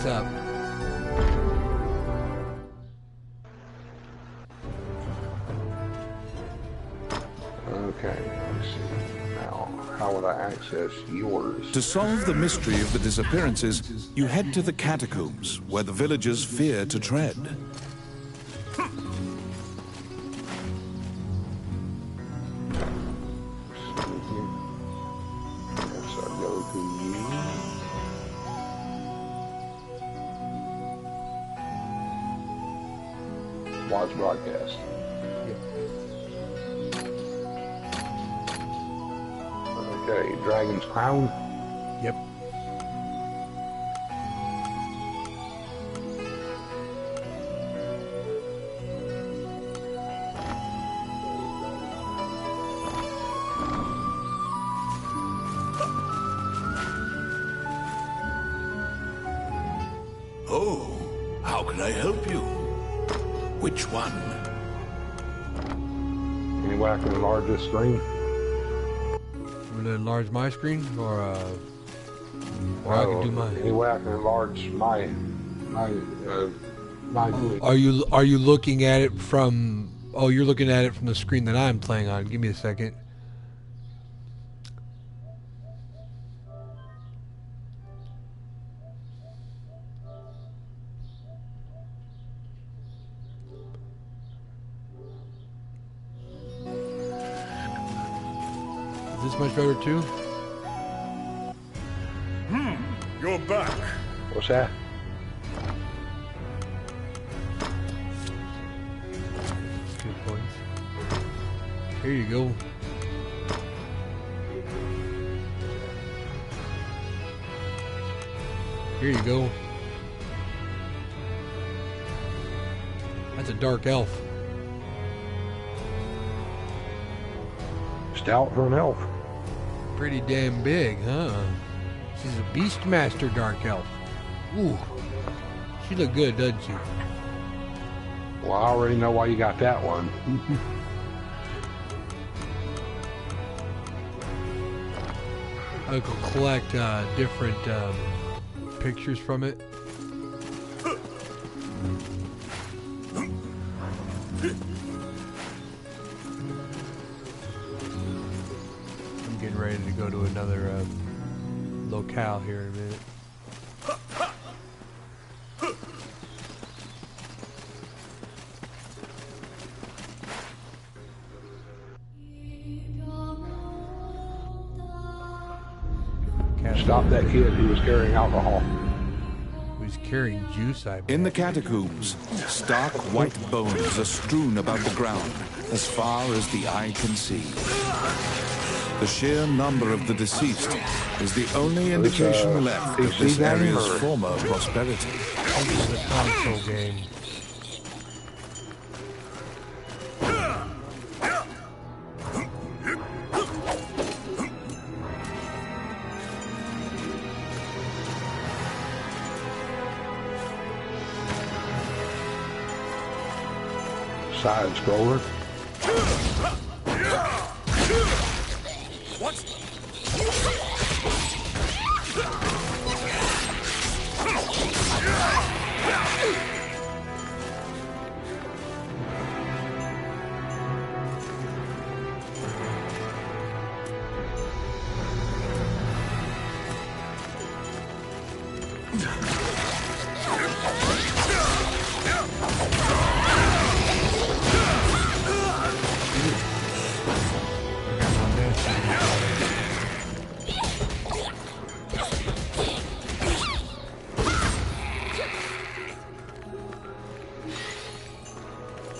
What's up? Okay, let's see. Now, how would I access yours? To solve the mystery of the disappearances, you head to the catacombs, where the villagers fear to tread. Watch broadcast. Yep. Okay, Dragon's Crown. Yep. Oh, how can I help you? Which one? Can you whack and enlarge this screen? I'm gonna enlarge my screen, or I can do mine. Can you whack and enlarge my view? Are you looking at it from? Oh, you're looking at it from the screen that I'm playing on. Give me a second. Is this much better too? You're back. What's that? 2 points. Here you go. Here you go. That's a dark elf. Stout for an elf. Pretty damn big, huh? She's a Beastmaster dark elf. Ooh. She look good, doesn't she? Well, I already know why you got that one. I could collect different pictures from it. I'm getting ready to go to another locale here in a minute. Stop that kid who was carrying alcohol. Who's carrying juice, I In the catacombs, stark white bones are strewn about the ground, as far as the eye can see. The sheer number of the deceased is the only indication left of this area's former prosperity. This is a console game. Side scroller. What?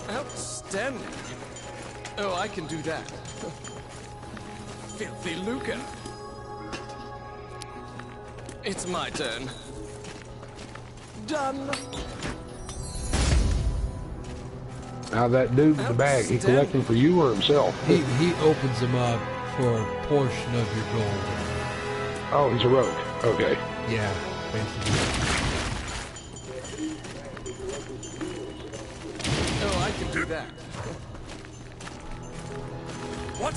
Outstanding. Oh, I can do that. Filthy lucre. It's my turn. Done. Now that dude with the bag, he collecting for you or himself? He opens them up for a portion of your gold. Oh, he's a rogue. Okay. Yeah, basically. Oh, I can do that. What?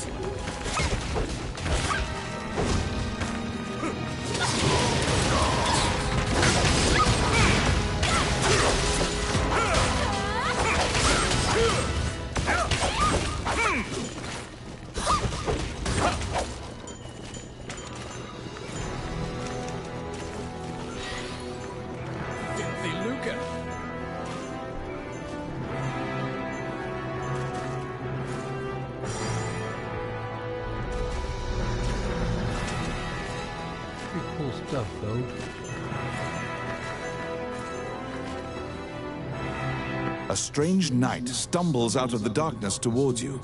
Pretty cool stuff, though. A strange knight stumbles out of the darkness towards you.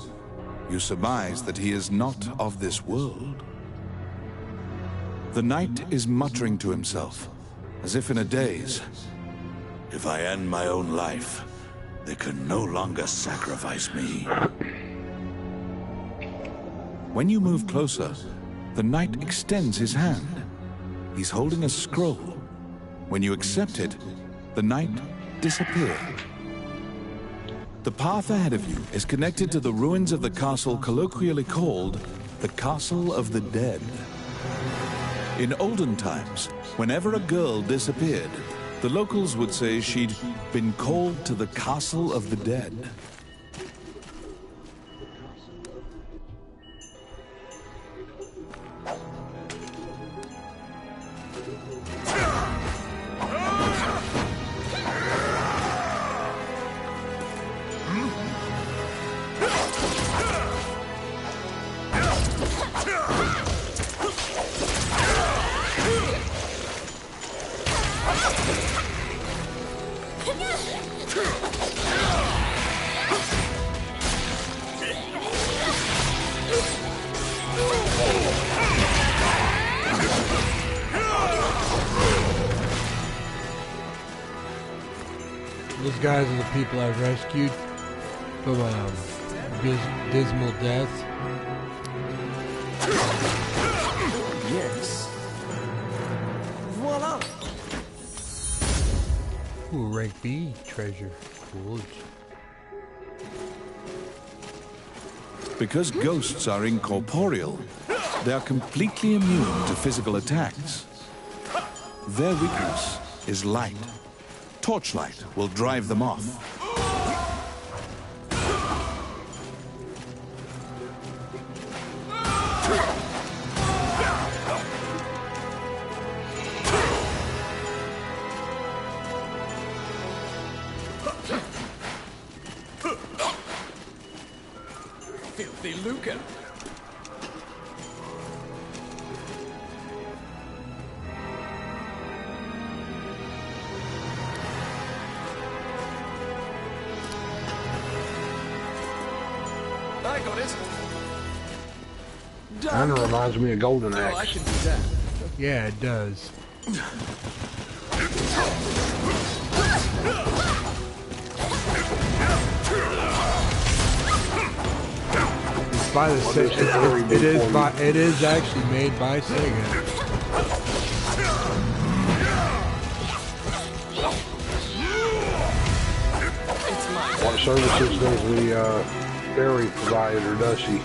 You surmise that he is not of this world. The knight is muttering to himself, as if in a daze. If I end my own life, they can no longer sacrifice me. When you move closer, the knight extends his hand. He's holding a scroll. When you accept it, the knight disappears. The path ahead of you is connected to the ruins of the castle colloquially called the Castle of the Dead. In olden times, whenever a girl disappeared, the locals would say she'd been called to the Castle of the Dead. Those guys are the people I rescued from dismal death. Yes. Voila! Ooh, rank B treasure. Cool. Because ghosts are incorporeal, they are completely immune to physical attacks. Their weakness is light. Torchlight will drive them off. Filthy lucre. I got it. Kind of reminds me of Golden Oh, I Axe. can do that. Yeah, it does. It's by the same. It is actually made by Sega. It's my What services does the ferry provide, or does she?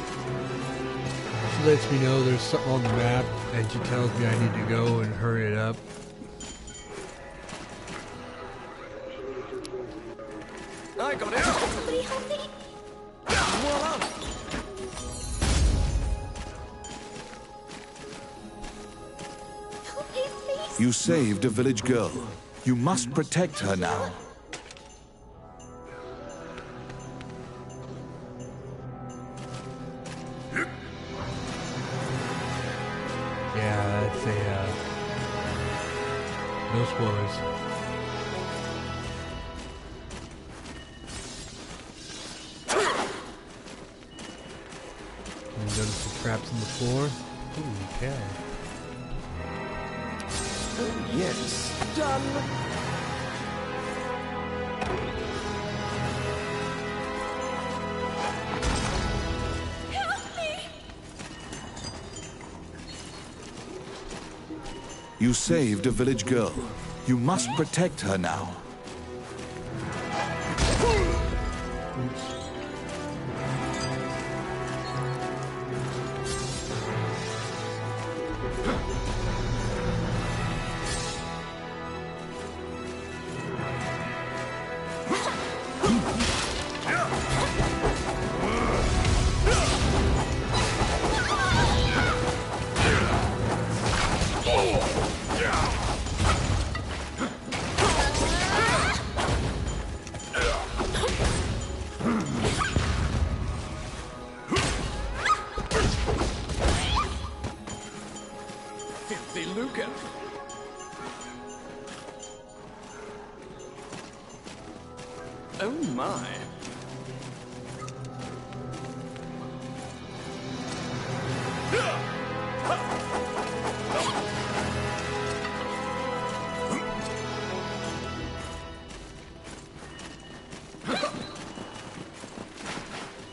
She lets me know there's something on the map, and she tells me I need to go and hurry it up. I got it. Somebody help me! Voila! Help me, please! You saved a village girl. You must protect her now. Yeah, it's a no spoilers. You notice the traps in the floor? Ooh, okay. Yes. Done. Help me! You saved a village girl. You must protect her now. Filthy filthy lucre. Oh my.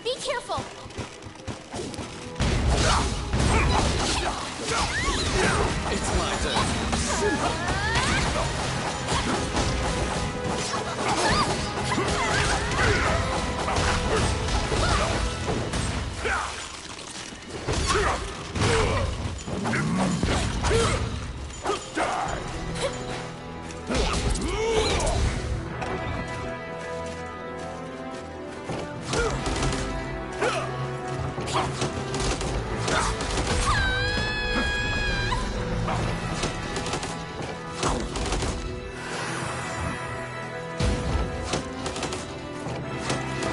Be careful. It's my turn.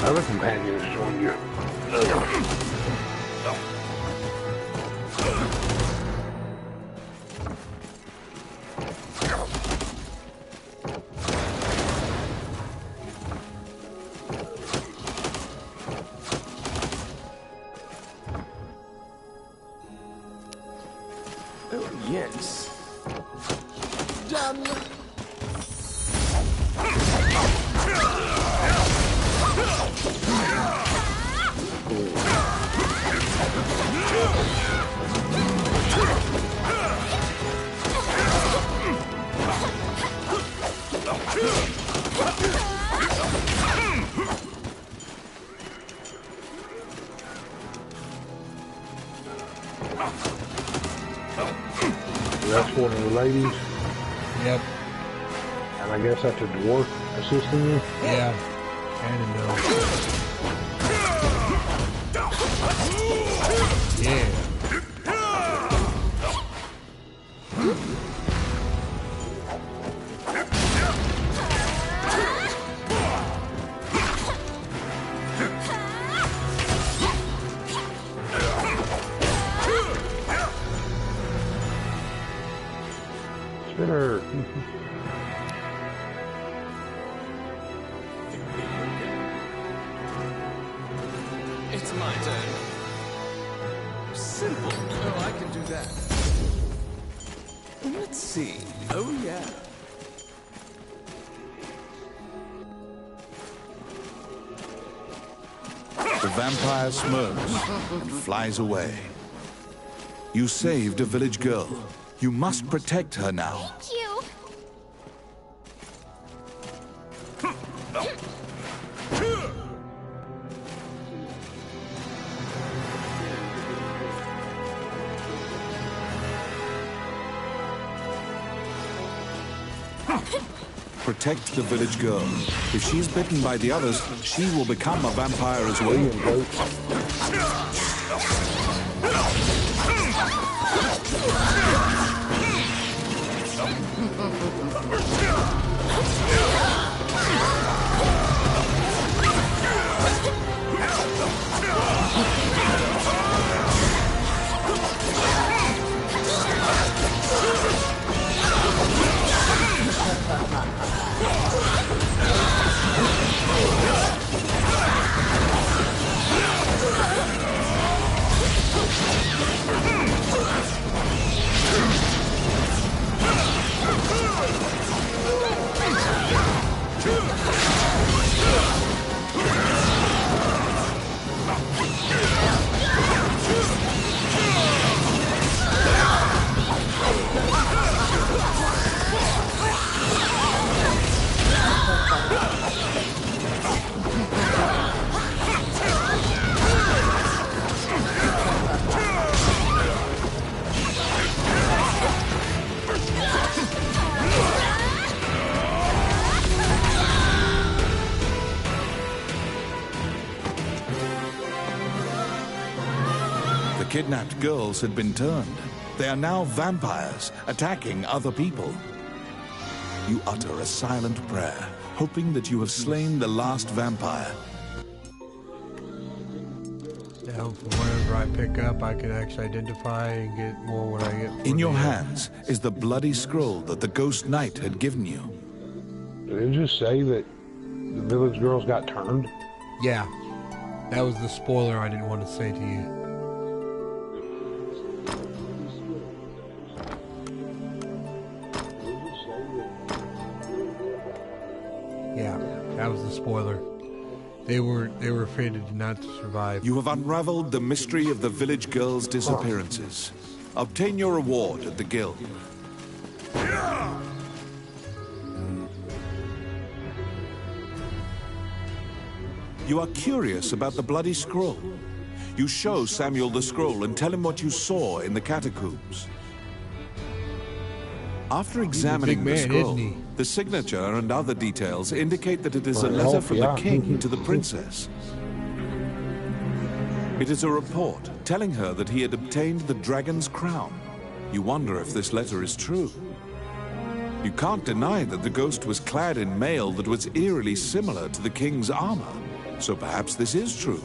Other companions join you. Oh, yes. Done. That's one of the ladies, Yep. and I guess that's a dwarf assisting you. Yeah. Kind of know. Yeah. Spinner. It's my turn. Simple. Oh, I can do that. Let's see. Oh, yeah. The vampire smirks and flies away. You saved a village girl. You must protect her now. Thank you. Protect the village girl. If she's bitten by the others, she will become a vampire as well. The kidnapped girls had been turned. They are now vampires, attacking other people. You utter a silent prayer, hoping that you have slain the last vampire. Now, whatever I pick up, I can actually identify and get more what I get. In your hands is the bloody scroll that the Ghost Knight had given you. Did it just say that the village girls got turned? Yeah. That was the spoiler I didn't want to say to you. Yeah, that was the spoiler. They were fated not to survive. You have unraveled the mystery of the village girls' disappearances. Obtain your reward at the guild. You are curious about the bloody scroll. You show Samuel the scroll and tell him what you saw in the catacombs. After examining the scroll, the signature and other details indicate that it is a letter from the king to the princess. It is a report telling her that he had obtained the dragon's crown. You wonder if this letter is true. You can't deny that the ghost was clad in mail that was eerily similar to the king's armor, so perhaps this is true.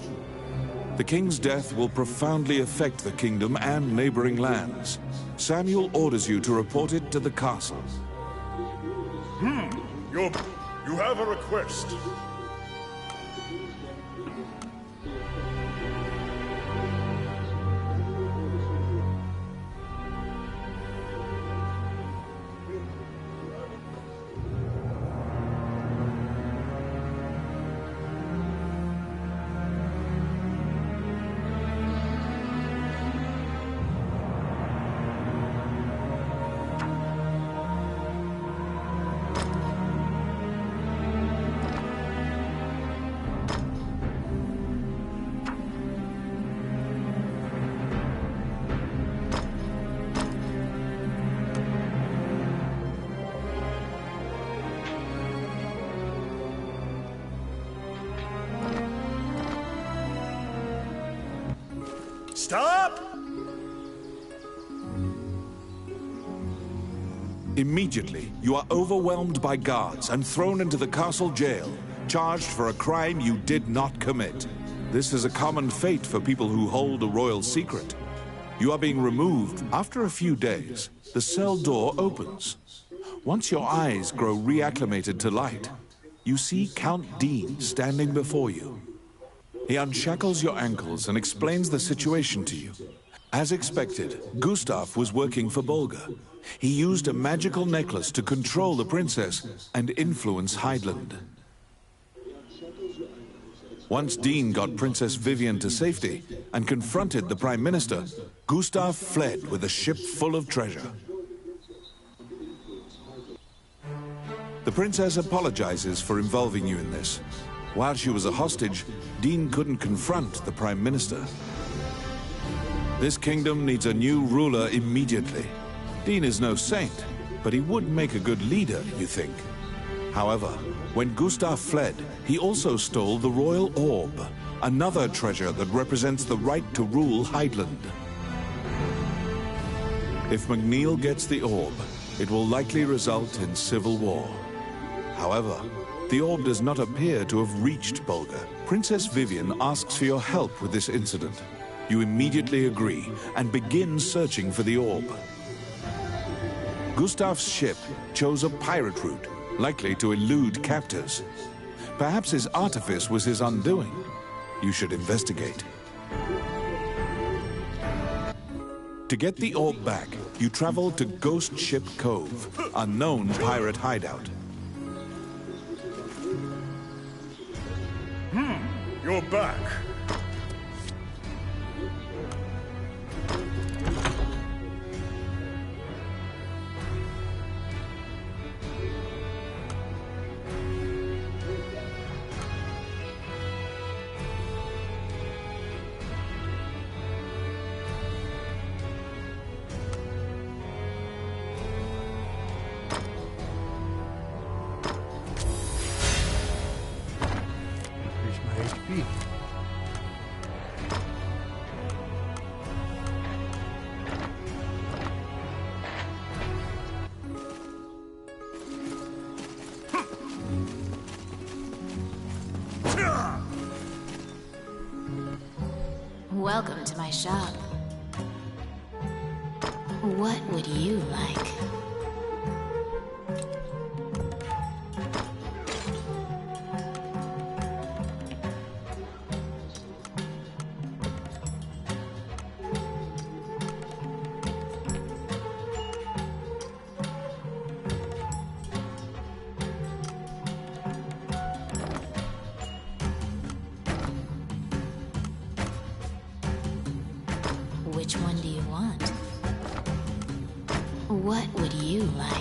The king's death will profoundly affect the kingdom and neighboring lands. Samuel orders you to report it to the castle. You have a request. Stop! Immediately, you are overwhelmed by guards and thrown into the castle jail, charged for a crime you did not commit. This is a common fate for people who hold a royal secret. You are being removed. After a few days, the cell door opens. Once your eyes grow reacclimated to light, you see Count Dean standing before you. He unshackles your ankles and explains the situation to you. As expected, Gustav was working for Bolga. He used a magical necklace to control the princess and influence Heidland. Once Dean got Princess Vivian to safety and confronted the Prime Minister, Gustav fled with a ship full of treasure. The princess apologizes for involving you in this. While she was a hostage, Dean couldn't confront the Prime Minister. This kingdom needs a new ruler immediately. Dean is no saint, but he would make a good leader, you think. However, when Gustav fled, he also stole the royal orb, another treasure that represents the right to rule Heidland. If McNeil gets the orb, it will likely result in civil war. However, the orb does not appear to have reached Bolga. Princess Vivian asks for your help with this incident. You immediately agree and begin searching for the orb. Gustav's ship chose a pirate route, likely to elude captors. Perhaps his artifice was his undoing. You should investigate. To get the orb back, you travel to Ghost Ship Cove, a known pirate hideout. You're back. Increase my HP. Welcome to my shop. What would you like? Which one do you want? What would you like?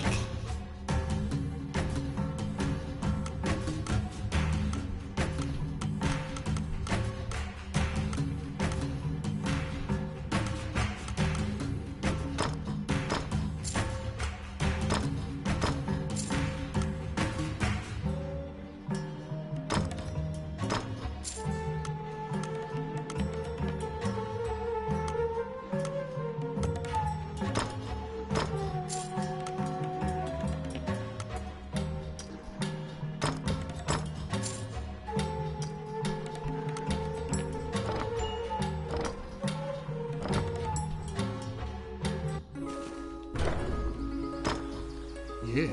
Yeah.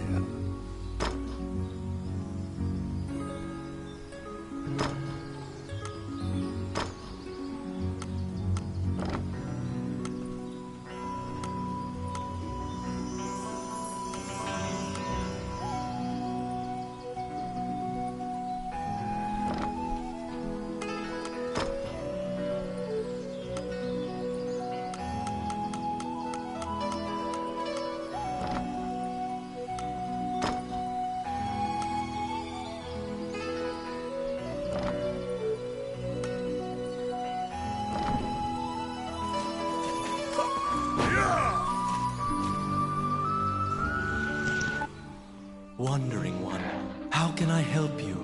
Wandering one, how can I help you?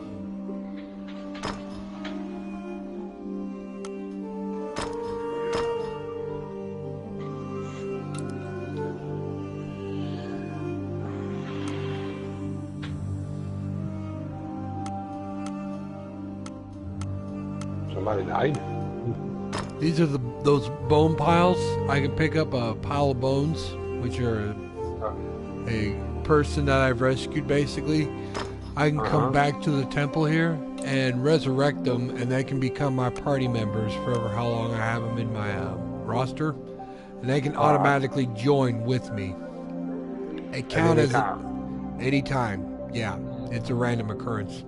Somebody died? These are those bone piles. I can pick up a pile of bones, which are a person that I've rescued, basically. I can come back to the temple here and resurrect them, and they can become my party members forever how long I have them in my roster, and they can automatically join with me. It counts as any time. Yeah, it's a random occurrence.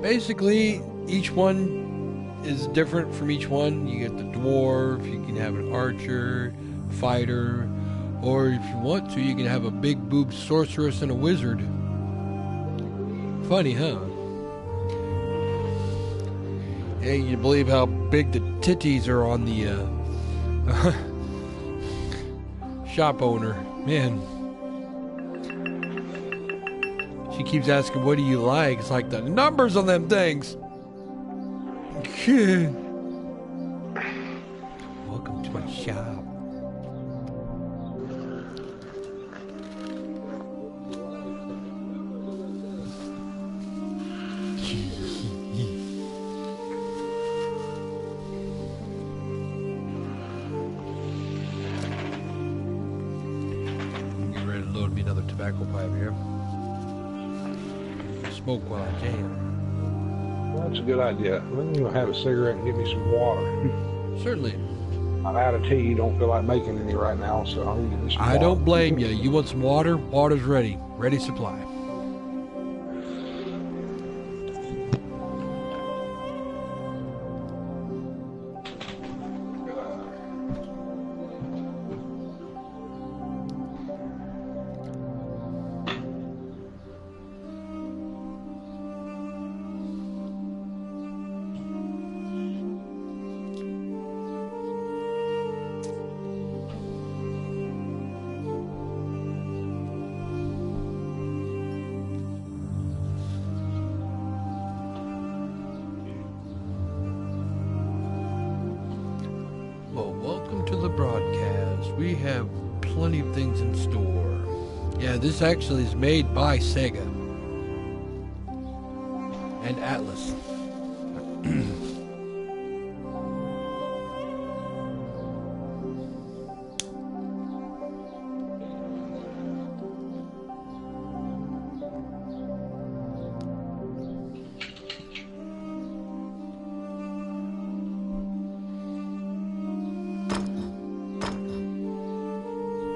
Basically, each one is different from each one. You get the dwarf, you can have an archer, fighter, or if you want to, you can have a big boob sorceress and a wizard. Funny, huh? Yeah, you believe how big the titties are on the shop owner. Man. She keeps asking, what do you like? It's like the numbers on them things. Welcome to my shop. Get ready to load me another tobacco pipe here. Smoke while I jam. Well, that's a good idea. Let me go have a cigarette and give me some water. Certainly. I'm out of tea. Don't feel like making any right now, so I'll give me some water. I don't blame you. You want some water? Water's ready. Ready supply. Well, welcome to the broadcast. We have plenty of things in store. Yeah, this actually is made by Sega and Atlas.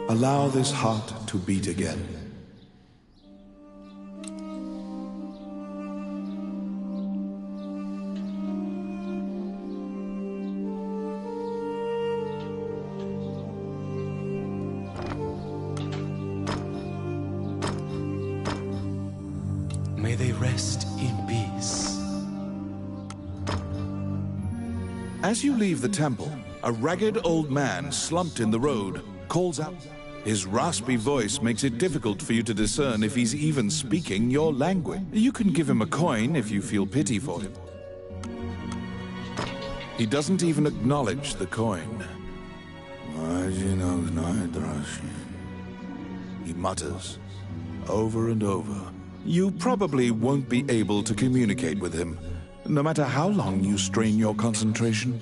Allow this heart to beat again. May they rest in peace. As you leave the temple, a ragged old man slumped in the road calls out. His raspy voice makes it difficult for you to discern if he's even speaking your language. You can give him a coin if you feel pity for him. He doesn't even acknowledge the coin. He mutters over and over. You probably won't be able to communicate with him, no matter how long you strain your concentration.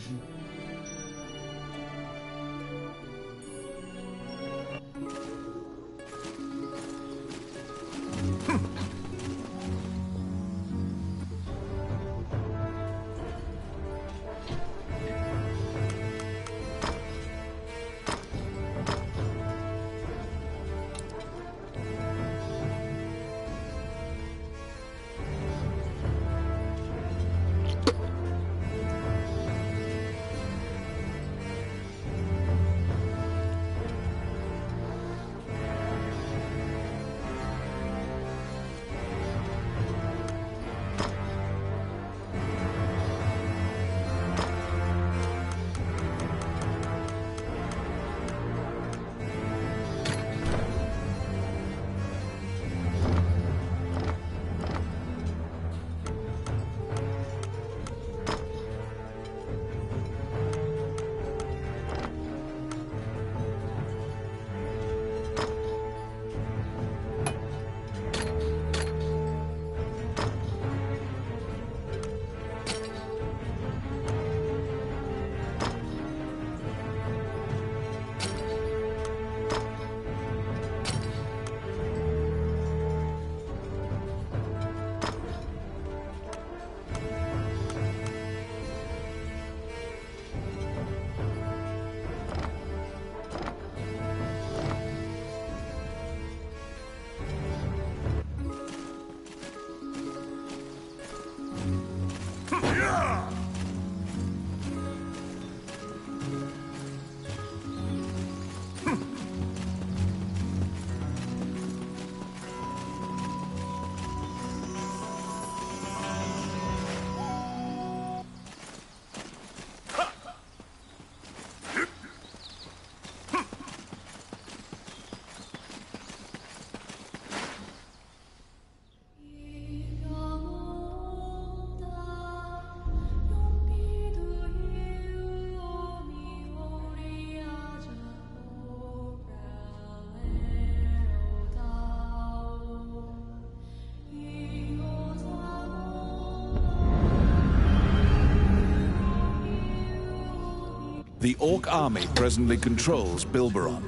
The Orc army presently controls Bilberon,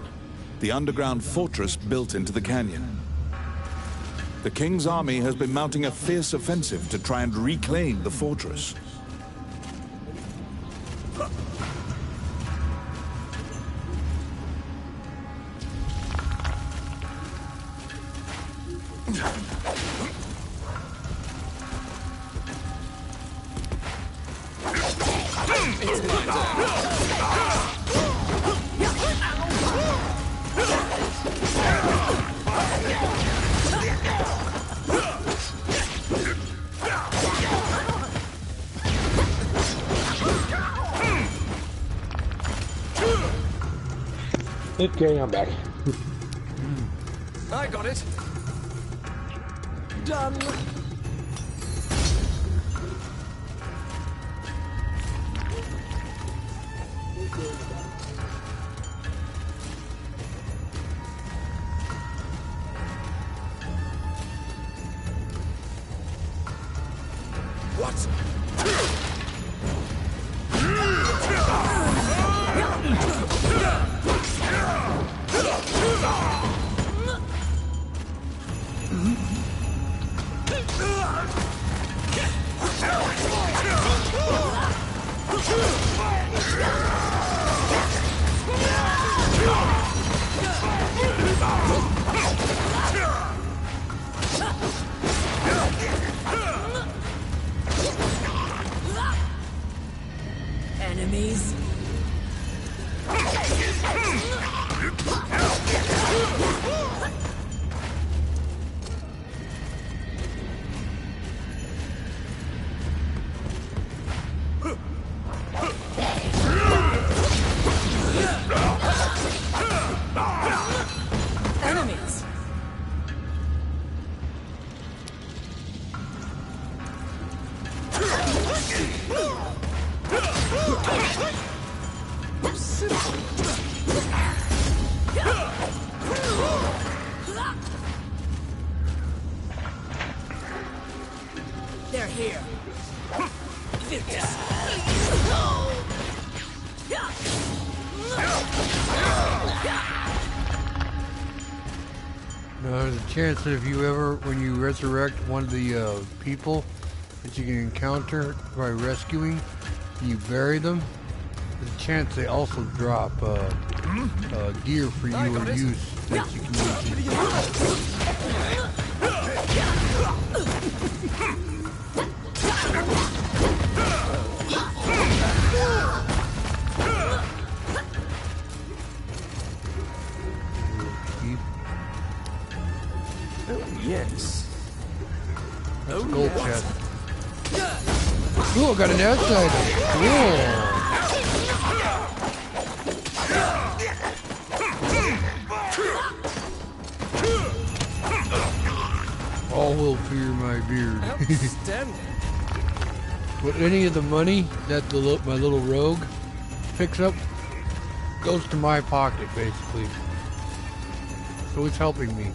the underground fortress built into the canyon. The King's army has been mounting a fierce offensive to try and reclaim the fortress. Okay, I'm back. I got it. Done. Enemies? Enemies. They're here. Now, there's a chance that if you ever, when you resurrect one of the people that you can encounter by rescuing, you bury them, there's a chance they also drop gear for you or use that you can use. Yes. That's gold chest. Ooh, I got an outsider. Cool. All will fear my beard. But any of the money that my little rogue picks up goes to my pocket, basically. So it's helping me.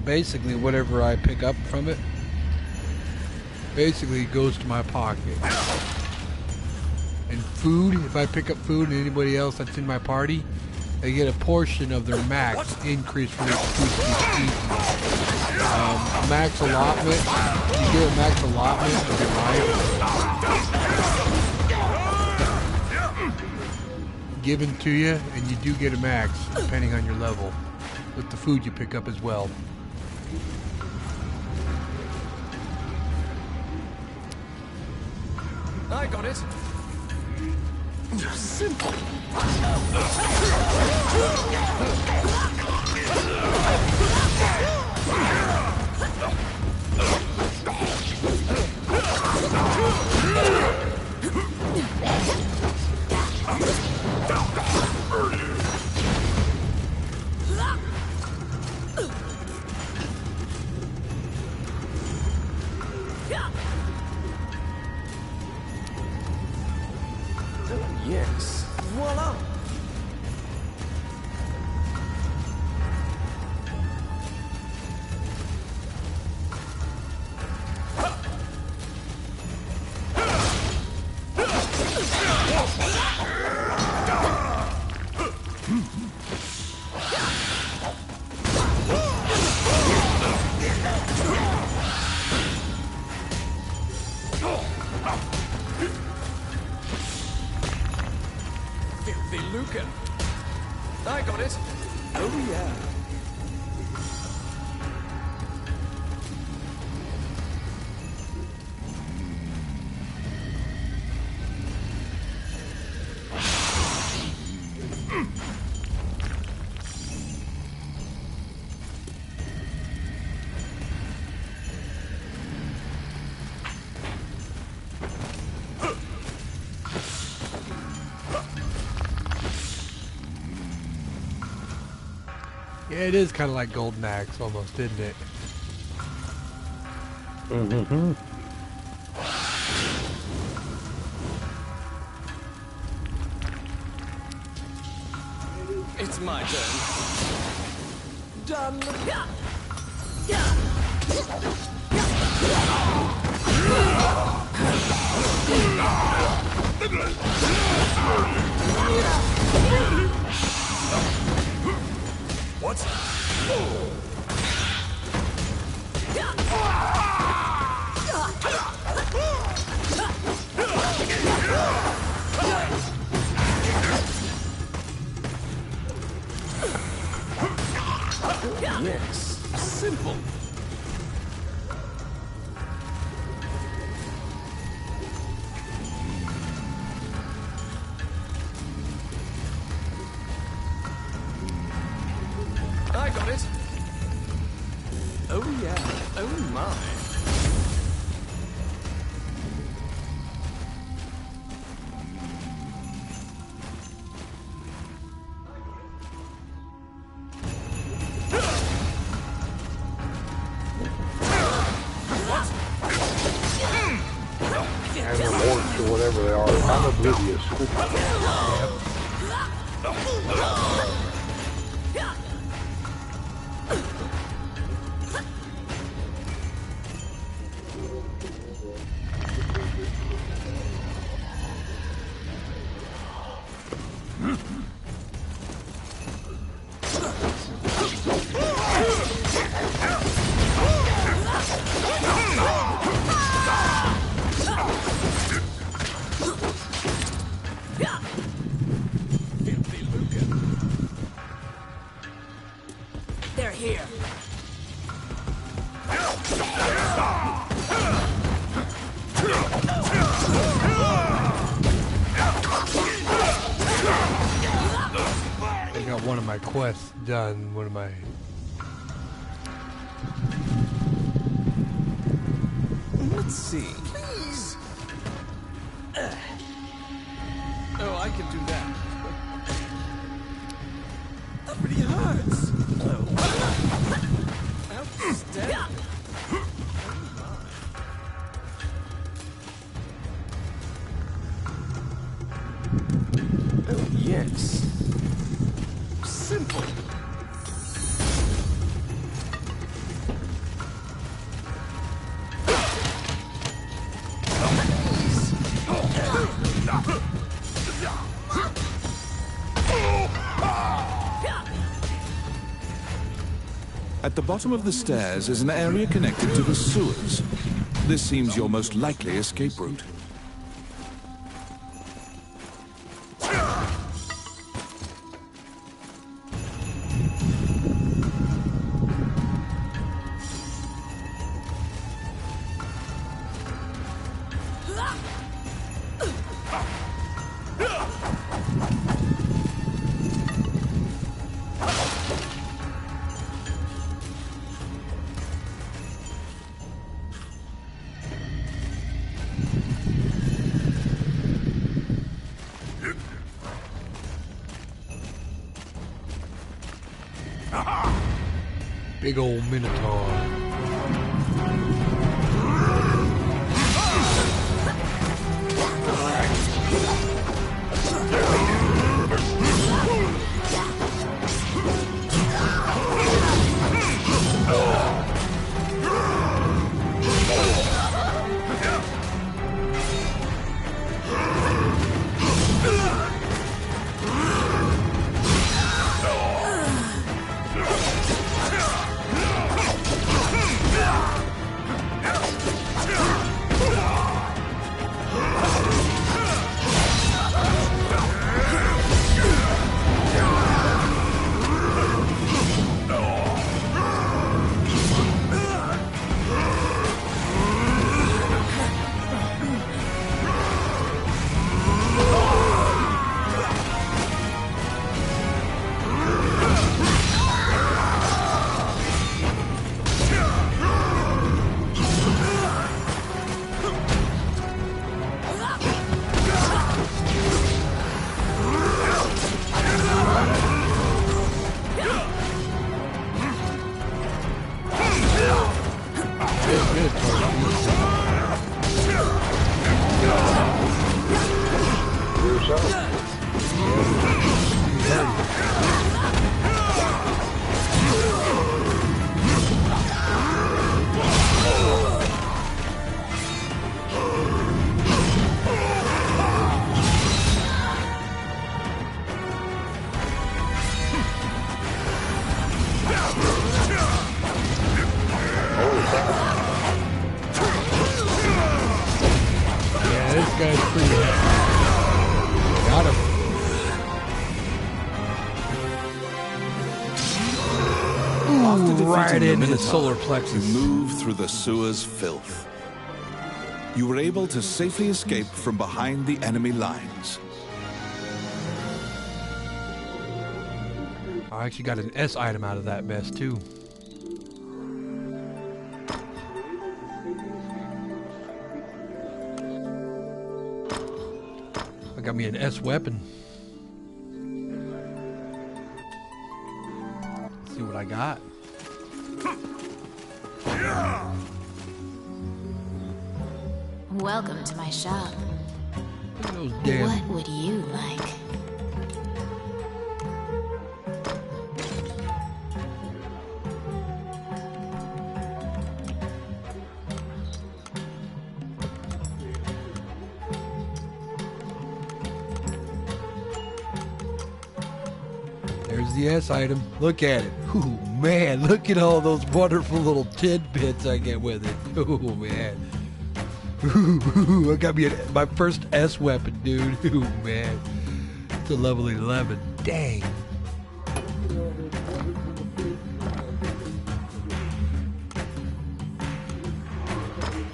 Basically, whatever I pick up from it, basically goes to my pocket. And food, if I pick up food and anybody else that's in my party, they get a portion of their max increase for their food to be eaten. Max allotment, you get a max allotment of your life given to you, and you do get a max depending on your level with the food you pick up as well. I got it. Simple. Yes. Voila! I got it. Oh, yeah. Yeah, it is kind of like Golden Axe almost, isn't it? Mm-hmm. It's my turn. Done. What? yes. Simple. I got it. Oh yeah. Oh my. And the warts or whatever they are, I'm oblivious. They're here. I got one of my quests done. One of my. Let's see. Please. Oh, I can do that. That really hurts. Oh. Outstanding. Oh, yes. Simple. At the bottom of the stairs is an area connected to the sewers. This seems your most likely escape route. Big old Minotaur. right Defeating the into his solar Minotaur, plexus. you move through the sewer's filth. You were able to safely escape from behind the enemy lines. I actually got an S item out of that mess too. I got me an S weapon. Let's see what I got. Welcome to my shop. Look at those damn. What would you like? There's the S item. Look at it. Ooh, man, look at all those wonderful little tidbits I get with it. Oh, man. Ooh, I got me my first S weapon, dude. Ooh, man. It's a level 11. Dang.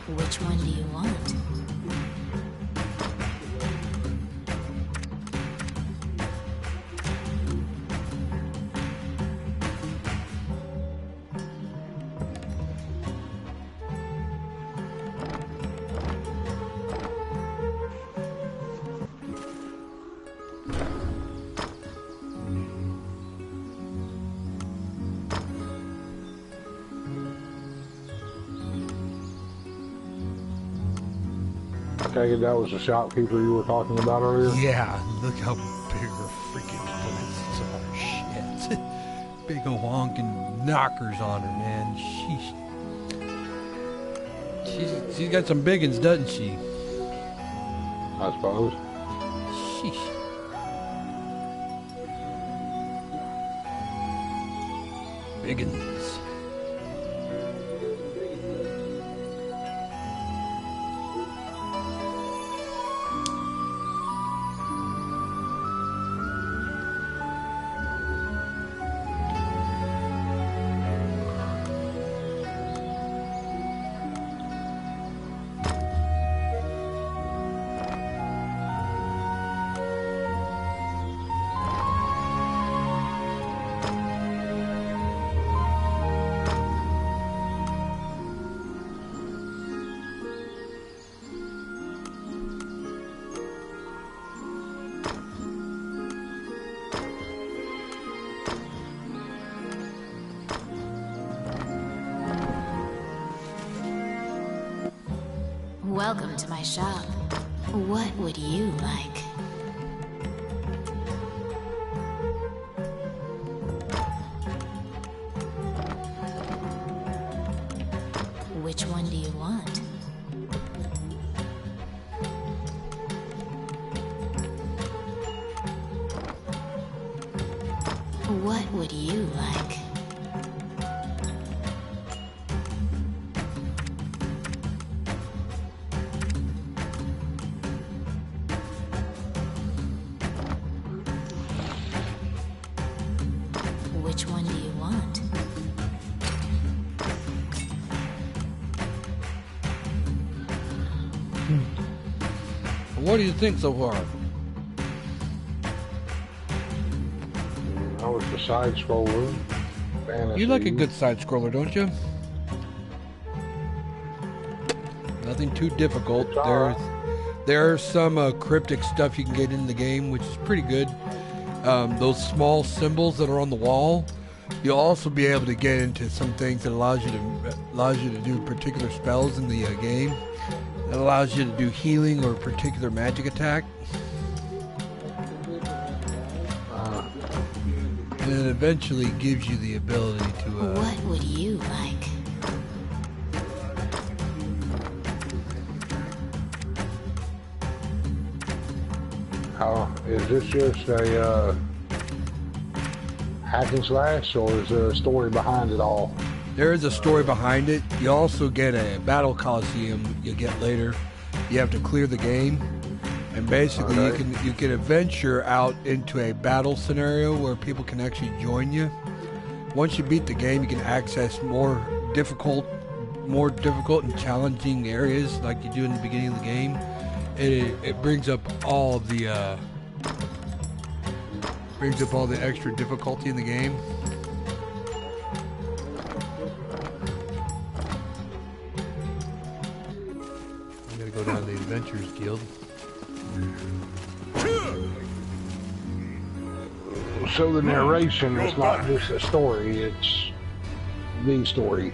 Which one do you want? I take it that was the shopkeeper you were talking about earlier? Yeah, look how big her freaking places are. Shit. Big ol' honking knockers on her, man. She's got some biggins, doesn't she? I suppose. Sheesh. Biggins. Welcome to my shop. What would you like? Which one do you want? What would you like? Which one do you want? What do you think so far? That was the side scroller. Fantasy. You like a good side scroller, don't you? Nothing too difficult. It's all right. There's some cryptic stuff you can get in the game, which is pretty good. Those small symbols that are on the wall, you'll also be able to get into some things that allows you to do particular spells in the game. It allows you to do healing or a particular magic attack. And it eventually gives you the ability to... What would you like? How is this just a hack and slash, or is there a story behind it all? There is a story behind it. You also get a battle coliseum you get later. You have to clear the game, and basically you can adventure out into a battle scenario where people can actually join you. once you beat the game, you can access more difficult and challenging areas like you do in the beginning of the game. It brings up all the extra difficulty in the game. I'm gonna go down to the Adventures Guild. So the narration is not just a story, it's the story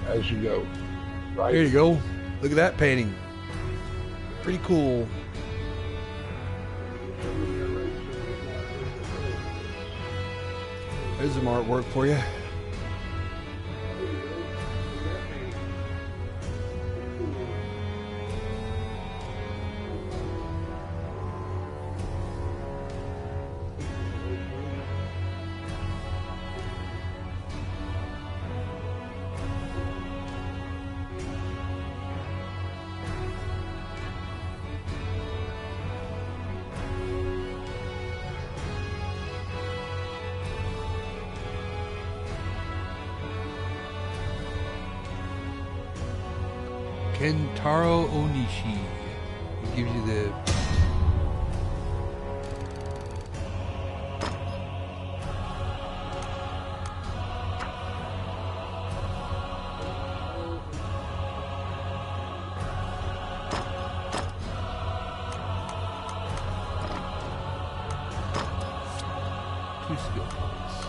as you go, right? Here you go. Look at that painting. Pretty cool. There's some artwork for you. Kentaro Onishi. He gives you the two skill points.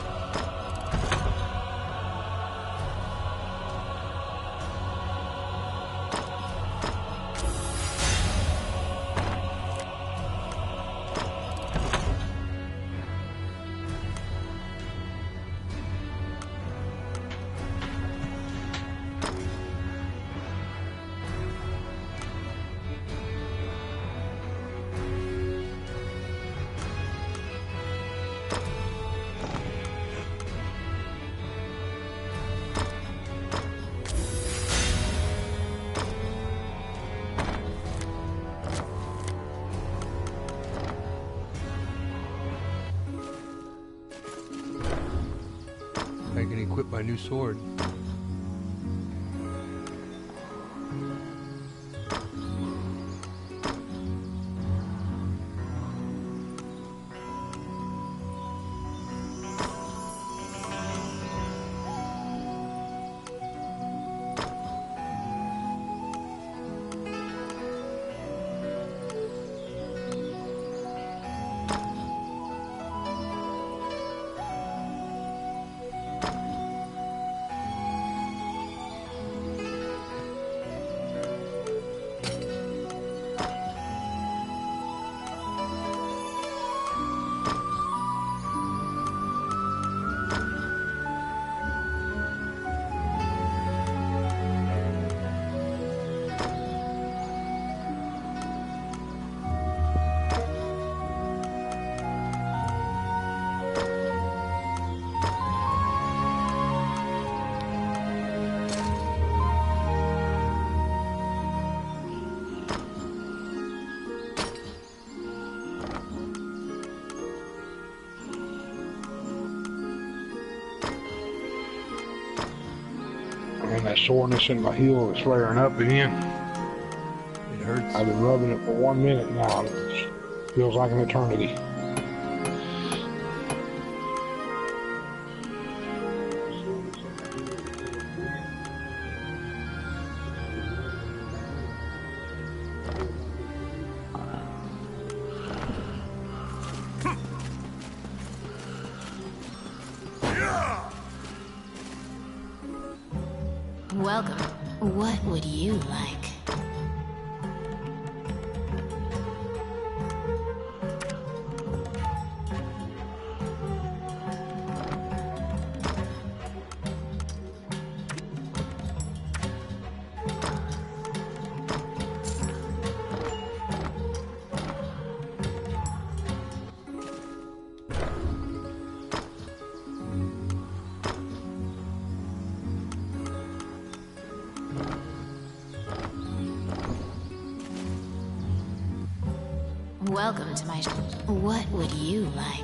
I can equip my new sword. And that soreness in my heel is flaring up again. It hurts. I've been rubbing it for 1 minute now, and it feels like an eternity. Welcome. What would you like? Welcome to my... What would you like?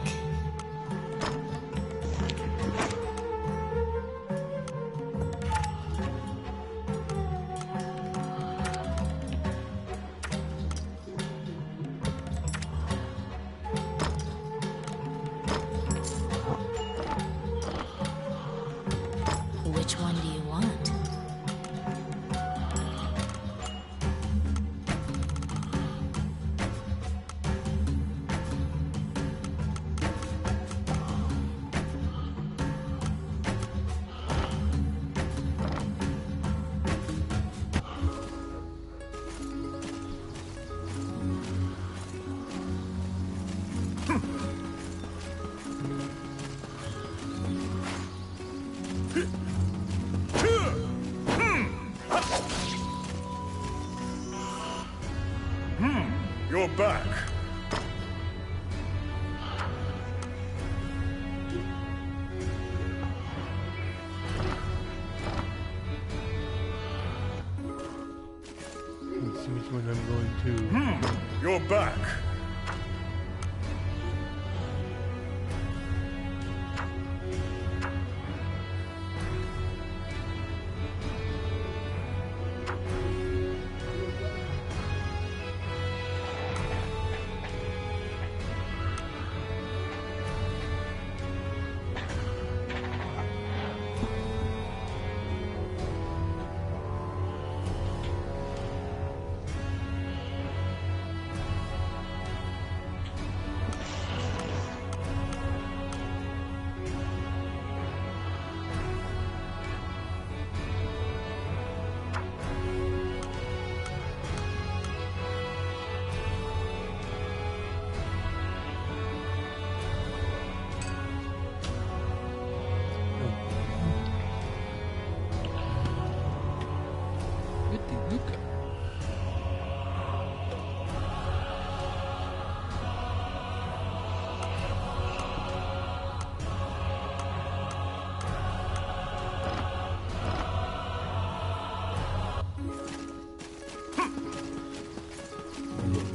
You're back. Let's see which one I'm going to. You're back.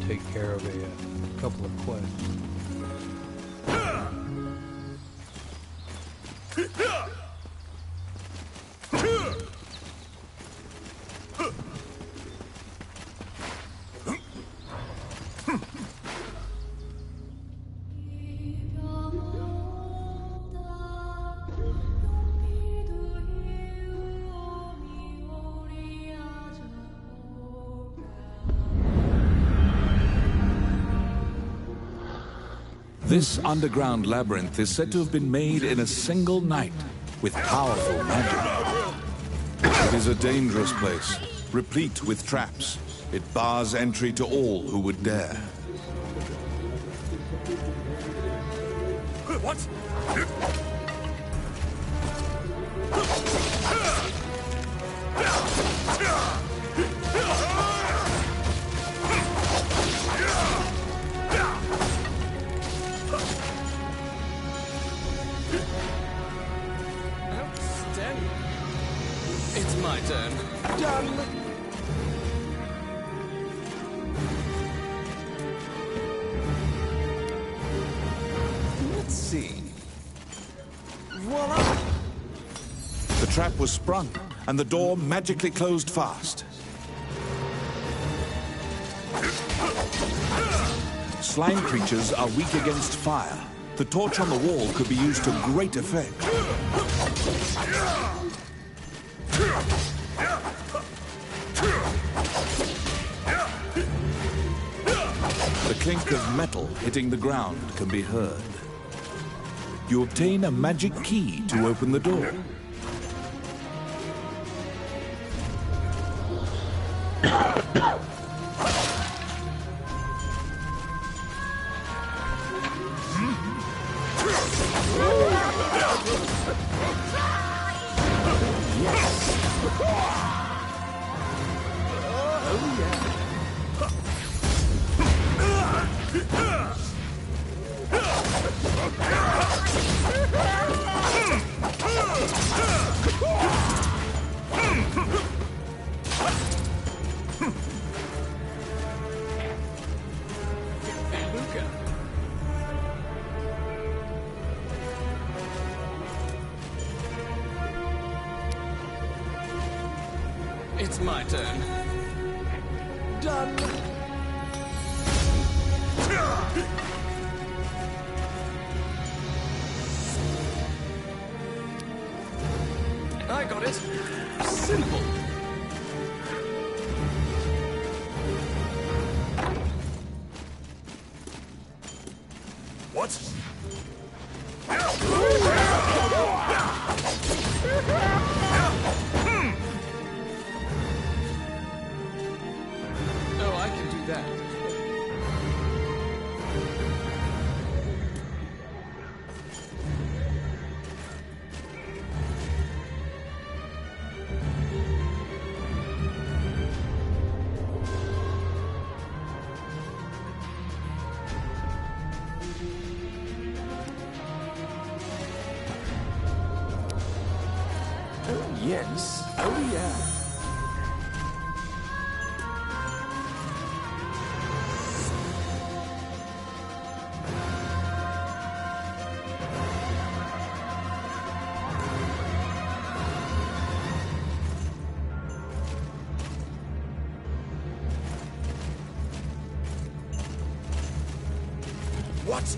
Take care of a couple of quests. This underground labyrinth is said to have been made in a single night with powerful magic. It is a dangerous place, replete with traps. It bars entry to all who would dare. What? Outstanding. It's my turn. Done. Let's see. Voila! The trap was sprung, and the door magically closed fast. Slime creatures are weak against fire. The torch on the wall could be used to great effect. The clink of metal hitting the ground can be heard. You obtain a magic key to open the door. It's my turn. Done. I got it. Simple. What? Oh, I can do that. yes. Oh, yeah. What?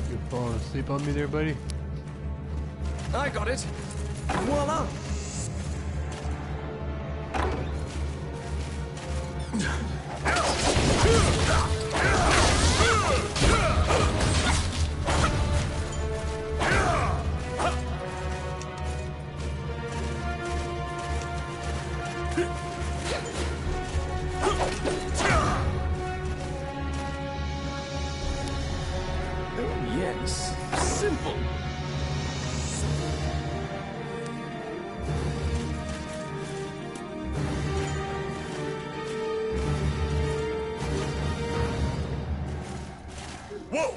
You falling asleep on me there, buddy? I got it. Voila! Oh, yes. Simple. Whoa!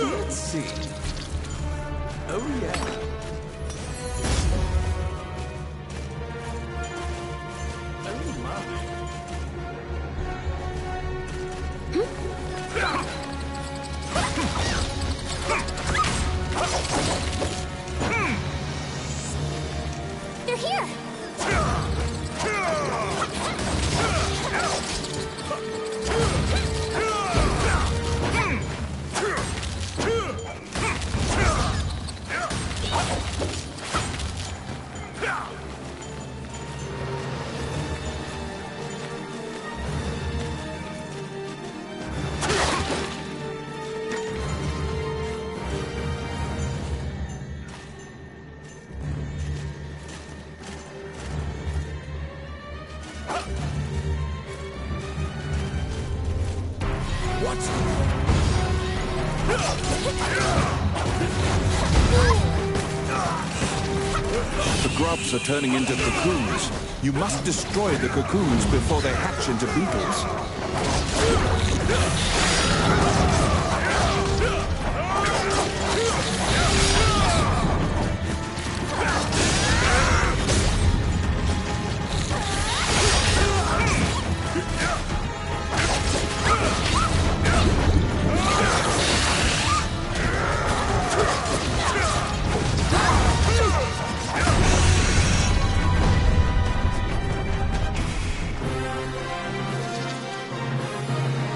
Let's see. Oh, yeah. Oh, my. They're here! What? The grubs are turning into cocoons. You must destroy the cocoons before they hatch into beetles.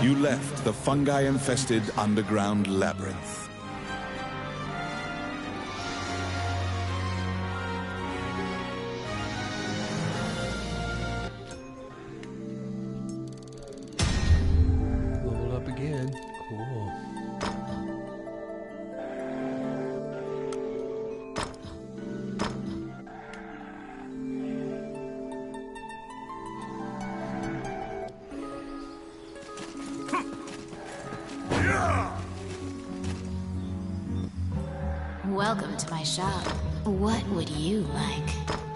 You left the fungi-infested underground labyrinth. Leveled up again. Cool. Welcome to my shop. What would you like?